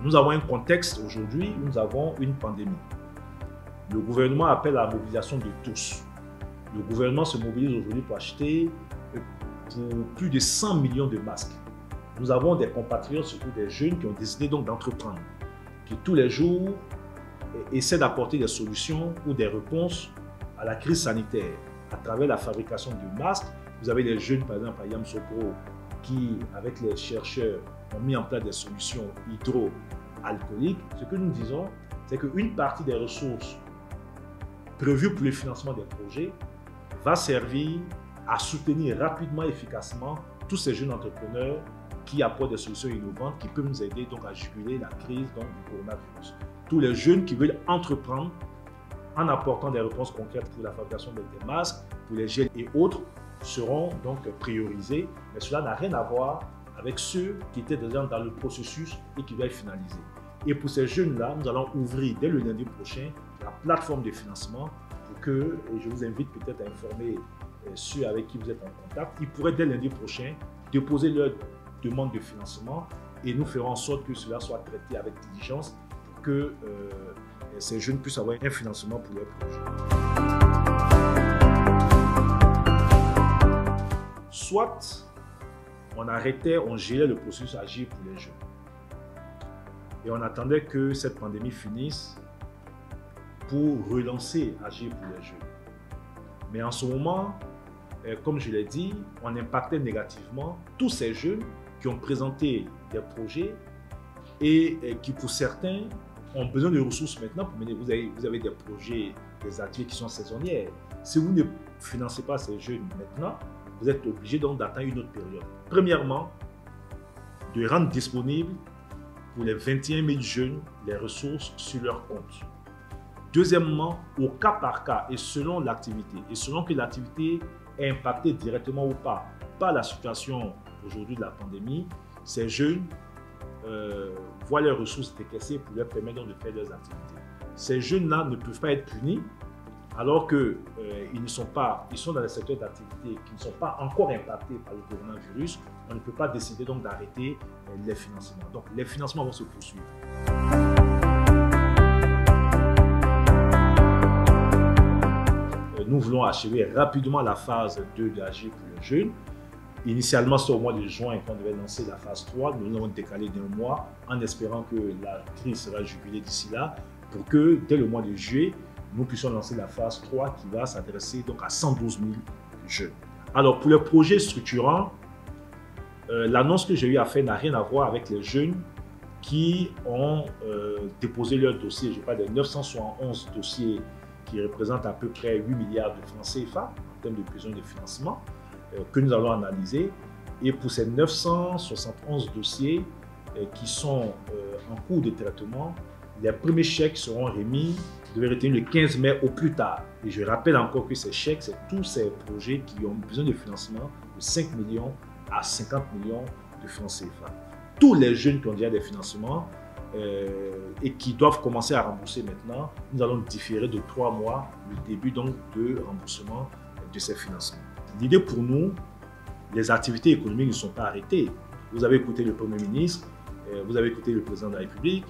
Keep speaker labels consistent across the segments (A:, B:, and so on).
A: Nous avons un contexte aujourd'hui où nous avons une pandémie. Le gouvernement appelle à la mobilisation de tous. Le gouvernement se mobilise aujourd'hui pour acheter pour plus de 100 millions de masques. Nous avons des compatriotes, surtout des jeunes, qui ont décidé donc d'entreprendre, qui tous les jours essaient d'apporter des solutions ou des réponses à la crise sanitaire à travers la fabrication de masques. Vous avez des jeunes, par exemple, à Yamoussoukro, qui, avec les chercheurs, ont mis en place des solutions hydroalcooliques. Ce que nous disons, c'est qu'une partie des ressources prévues pour le financement des projets va servir à soutenir rapidement et efficacement tous ces jeunes entrepreneurs qui apportent des solutions innovantes qui peuvent nous aider donc à juguler la crise donc, du coronavirus. Tous les jeunes qui veulent entreprendre en apportant des réponses concrètes pour la fabrication des masques, pour les gels et autres, seront donc priorisés. Mais cela n'a rien à voir avec ceux qui étaient déjà dans le processus et qui veulent finaliser. Et pour ces jeunes-là, nous allons ouvrir dès le lundi prochain la plateforme de financement pour que, et je vous invite peut-être à informer ceux avec qui vous êtes en contact, ils pourraient dès lundi prochain déposer leur demande de financement et nous ferons en sorte que cela soit traité avec diligence pour que ces jeunes puissent avoir un financement pour leur projet. Soit on arrêtait, on gelait le processus Agir pour les jeunes et on attendait que cette pandémie finisse pour relancer Agir pour les jeunes. Mais en ce moment, comme je l'ai dit, on impactait négativement tous ces jeunes qui ont présenté des projets et qui, pour certains, ont besoin de ressources maintenant pour mener. Vous avez des projets, des activités qui sont saisonnières. Si vous ne financez pas ces jeunes maintenant, vous êtes obligé donc d'attendre une autre période. Premièrement, de rendre disponible pour les 21 000 jeunes les ressources sur leur compte. Deuxièmement, au cas par cas et selon l'activité, et selon que l'activité est impactée directement ou pas par la situation aujourd'hui de la pandémie, ces jeunes voient leurs ressources décaissées pour leur permettre de faire leurs activités. Ces jeunes-là ne peuvent pas être punis alors qu'ils sont dans des secteurs d'activité qui ne sont pas encore impactés par le coronavirus. On ne peut pas décider donc d'arrêter les financements. Donc les financements vont se poursuivre. Nous voulons achever rapidement la phase 2 d'Agir pour les jeunes. Initialement, c'est au mois de juin qu'on devait lancer la phase 3. Nous l'avons décalé d'un mois en espérant que la crise sera jugulée d'ici là pour que dès le mois de juillet, nous puissions lancer la phase 3 qui va s'adresser donc à 112 000 jeunes. Alors pour les projets structurants, l'annonce que j'ai eu à faire n'a rien à voir avec les jeunes qui ont déposé leur dossier. Je parle de 971 dossiers qui représentent à peu près 8 milliards de francs CFA en termes de besoin de financement que nous allons analyser. Et pour ces 971 dossiers qui sont en cours de traitement, les premiers chèques seront remis, devraient retenir le 15 mai au plus tard. Et je rappelle encore que ces chèques, c'est tous ces projets qui ont besoin de financement de 5 millions à 50 millions de francs CFA. Tous les jeunes qui ont déjà des financements et qui doivent commencer à rembourser maintenant, nous allons différer de 3 mois le début donc de remboursement de ces financements. L'idée pour nous, les activités économiques ne sont pas arrêtées. Vous avez écouté le Premier ministre, vous avez écouté le Président de la République.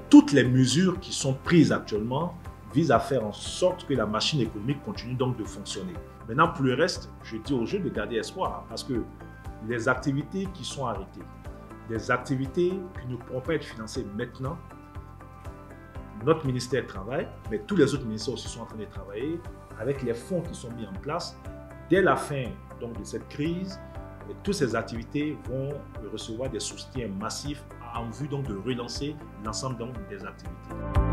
A: Toutes les mesures qui sont prises actuellement visent à faire en sorte que la machine économique continue donc de fonctionner. Maintenant, pour le reste, je dis aux jeunes de garder espoir parce que les activités qui sont arrêtées, des activités qui ne pourront pas être financées maintenant, notre ministère travaille, mais tous les autres ministères aussi sont en train de travailler avec les fonds qui sont mis en place. Dès la fin donc, de cette crise, toutes ces activités vont recevoir des soutiens massifs en vue donc de relancer l'ensemble des activités.